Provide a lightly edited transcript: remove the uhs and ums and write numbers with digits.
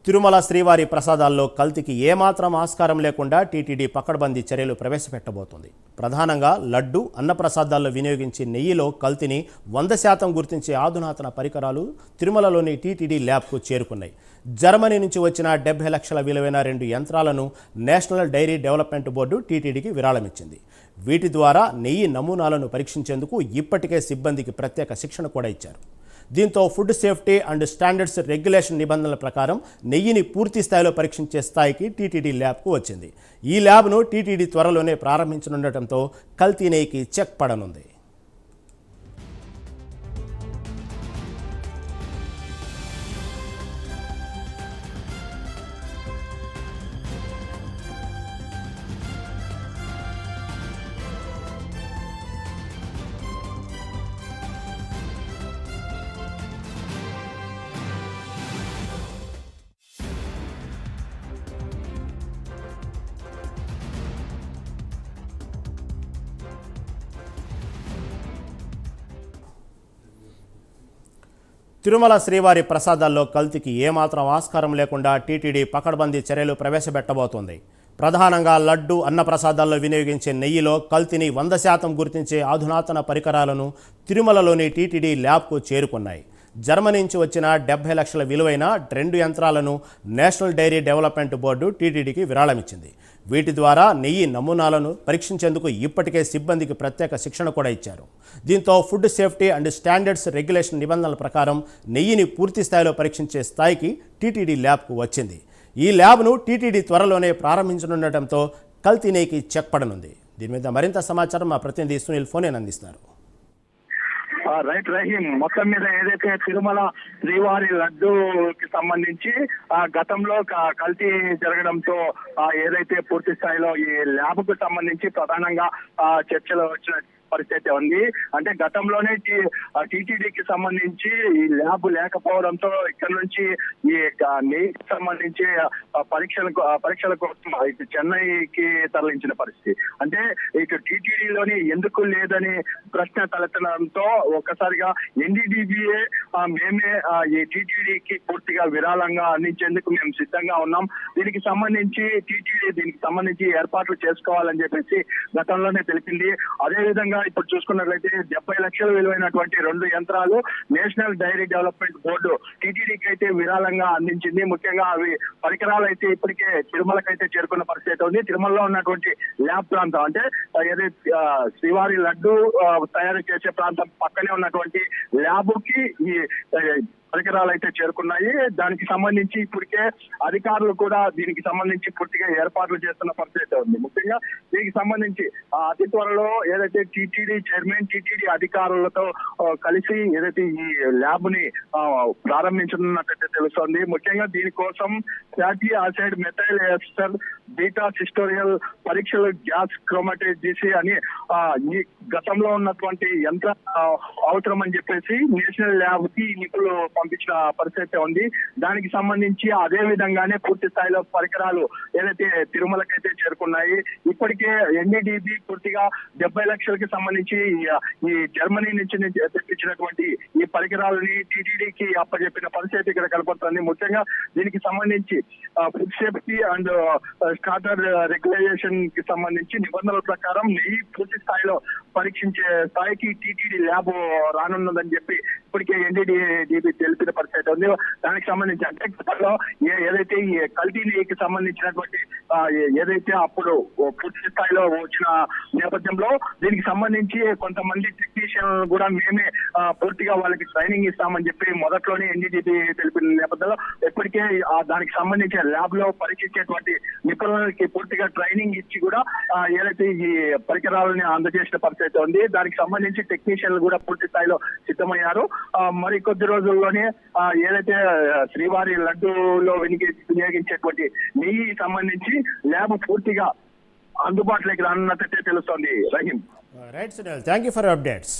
తిరుమల శ్రీవారి ప్రసాదాల్లో కల్తీకి ఏమాత్రం ఆస్కారం లేకుండా టీటీడీ పకడ్బందీ చర్యలు ప్రవేశపెట్టబోతోంది. ప్రధానంగా లడ్డు, అన్నప్రసాదాల్లో వినియోగించే నెయ్యిలో కల్తీని 100% గుర్తించే ఆధునాతన పరికరాలు తిరుమలలోని టీటీడీ ల్యాబ్కు చేరుకున్నాయి. జర్మనీ నుంచి వచ్చిన 70 లక్షల విలువైన 2 యంత్రాలను నేషనల్ డైరీ డెవలప్మెంట్ బోర్డు టీటీడీకి విరాళమిచ్చింది. వీటి ద్వారా నెయ్యి నమూనాలను పరీక్షించేందుకు ఇప్పటికే సిబ్బందికి ప్రత్యేక శిక్షణ కూడా ఇచ్చారు. దీంతో food safety and standards regulation నిబంధనల ప్రకారం నెయ్యిని పూర్తి స్థాయిలో పరీక్షించే స్థాయికి టీటీడీ ల్యాబ్కు వచ్చింది. ఈ ల్యాబ్ను టీటీడీ త్వరలోనే ప్రారంభించనుండటంతో కల్తీ నెయ్యికి చెక్ పడనుంది. తిరుమల శ్రీవారి ప్రసాదాల్లో కల్తీకి ఏమాత్రం ఆస్కారం లేకుండా టీటీడీ పకడ్బందీ చర్యలు ప్రవేశపెట్టబోతోంది. ప్రధానంగా లడ్డు, అన్నప్రసాదాల్లో వినియోగించే నెయ్యిలో కల్తీని 100% గుర్తించే అధునాతన పరికరాలను తిరుమలలోని టీటీడీ ల్యాబ్కు చేరుకున్నాయి. జర్మనీ నుంచి వచ్చిన 70 లక్షల విలువైన 2 యంత్రాలను నేషనల్ డైరీ డెవలప్మెంట్ బోర్డు టీటీడీకి విరాళమిచ్చింది. వీటి ద్వారా నెయ్యి నమూనాలను పరీక్షించేందుకు ఇప్పటికే సిబ్బందికి ప్రత్యేక శిక్షణ కూడా ఇచ్చారు. దీంతో food safety and standards regulation నిబంధనల ప్రకారం నెయ్యిని పూర్తి స్థాయిలో పరీక్షించే స్థాయికి టీటీడీ ల్యాబ్కు వచ్చింది. ఈ ల్యాబ్ను టీటీడీ త్వరలోనే ప్రారంభించనుండటంతో కల్తీ నెయ్యికి చెక్ పడనుంది. దీని మీద మరింత సమాచారం మా ప్రతినిధి సునీల్ ఫోన్ అందిస్తారు. రైట్ రహీం, మొత్తం మీద ఏదైతే తిరుమల శ్రీవారి లడ్డూకి సంబంధించి గతంలో కల్తీ జరగడంతో ఏదైతే పూర్తి స్థాయిలో ఈ ల్యాబ్ కు సంబంధించి ప్రధానంగా చర్చలు వచ్చిన పరిస్థితి ఉంది. అంటే గతంలోనే టీటీడీకి సంబంధించి ఈ ల్యాబ్ లేకపోవడంతో ఇక్కడ నుంచి ఈ నెయ్యికి సంబంధించి పరీక్షల కోసం ఇటు చెన్నైకి తరలించిన పరిస్థితి. అంటే ఇటు టీటీడీలోని ఎందుకు లేదని ప్రశ్న తలెత్తడంతో ఒక్కసారిగా ఎన్డీడీబీఏ మేమే ఈ టీటీడీకి పూర్తిగా విరాళంగా అందించేందుకు మేము సిద్ధంగా ఉన్నాం, దీనికి సంబంధించి టీటీడీ దీనికి సంబంధించి ఏర్పాట్లు చేసుకోవాలని చెప్పేసి గతంలోనే తెలిపింది. అదేవిధంగా ఇప్పుడు చూసుకున్నట్లయితే 70 లక్షల విలువైనటువంటి 2 యంత్రాలు నేషనల్ డైరీ డెవలప్మెంట్ బోర్డు టీటీడీకి అయితే విరాళంగా అందించింది. ముఖ్యంగా అవి పరికరాలు అయితే ఇప్పటికే తిరుమలకైతే చేరుకున్న పరిస్థితి ఉంది. తిరుమలలో ఉన్నటువంటి ల్యాబ్ ప్రాంతం, అంటే ఏదైతే శ్రీవారి లడ్డు తయారు చేసే ప్రాంతం పక్కనే ఉన్నటువంటి ల్యాబ్ కి ఈ పరికరాలు అయితే చేరుకున్నాయి. దానికి సంబంధించి ఇప్పటికే అధికారులు కూడా దీనికి సంబంధించి పూర్తిగా ఏర్పాట్లు చేస్తున్న పరిస్థితి ఉంది. ముఖ్యంగా దీనికి సంబంధించి అతి త్వరలో ఏదైతే టీటీడీ చైర్మన్, టీటీడీ అధికారులతో కలిసి ఏదైతే ఈ ల్యాబ్ ని ప్రారంభించనున్నట్టు తెలుస్తోంది. ముఖ్యంగా దీనికోసం fatty acid methyl ester beta సిస్టోరియల్ పరీక్షలు గ్యాస్ క్రోమటోగ్రఫీ అని ఈ గతంలో ఉన్నటువంటి యంత్ర అవసరం అని చెప్పేసి నేషనల్ ల్యాబ్ కి నిపుణులు పంపించిన పరిస్థితి ఉంది. దానికి సంబంధించి అదే విధంగానే పూర్తి స్థాయిలో పరికరాలు ఏదైతే తిరుమలకైతే చేరుకున్నాయి. ఇప్పటికే ఎన్డీడీబీ పూర్తిగా 70 లక్షలకి సంబంధించి ఈ జర్మనీ నుంచి తెప్పించినటువంటి ఈ పరికరాలని టీటీడీకి అప్పచెప్పిన పరిస్థితి ఇక్కడ కనపడుతుంది. ముఖ్యంగా దీనికి సంబంధించి food safety and standard regulation కి సంబంధించి నిబంధనల ప్రకారం నెయ్యి పూర్తి స్థాయిలో పరీక్షించే స్థాయికి టీటీడీ ల్యాబ్ రానున్నదని చెప్పి ఇప్పటికే ఎన్డీడీబీ తెలిపిన పరిస్థితి ఉంది. దానికి సంబంధించి అంటే గతంలో ఏదైతే ఈ కల్తీ నెయ్యికి సంబంధించినటువంటి ఏదైతే అప్పుడు పూర్తి స్థాయిలో వచ్చిన నేపథ్యంలో దీనికి సంబంధించి కొంతమంది టెక్నీషియన్ కూడా మేమే పూర్తిగా వాళ్ళకి ట్రైనింగ్ ఇస్తామని చెప్పి మొదట్లోనే ఎన్డీడీబీ తెలిపిన నేపథ్యంలో ఇప్పటికే దానికి సంబంధించిన ల్యాబ్ లో పరీక్షించేటువంటి నిపుణులకి పూర్తిగా ట్రైనింగ్ ఇచ్చి కూడా ఏదైతే ఈ పరికరాలని అందజేసిన పరిస్థితి ఉంది. దానికి సంబంధించి టెక్నీషియన్లు కూడా పూర్తి స్థాయిలో సిద్ధమయ్యారు. మరి కొద్ది రోజుల్లోనే ఏదైతే శ్రీవారి లడ్డూలో వినియోగించేటువంటి నెయ్యి సంబంధించి ల్యాబ్ పూర్తిగా అందుబాటులోకి రానున్నట్టే తెలుస్తోంది. Rahim, right Sunil, thank you for updates.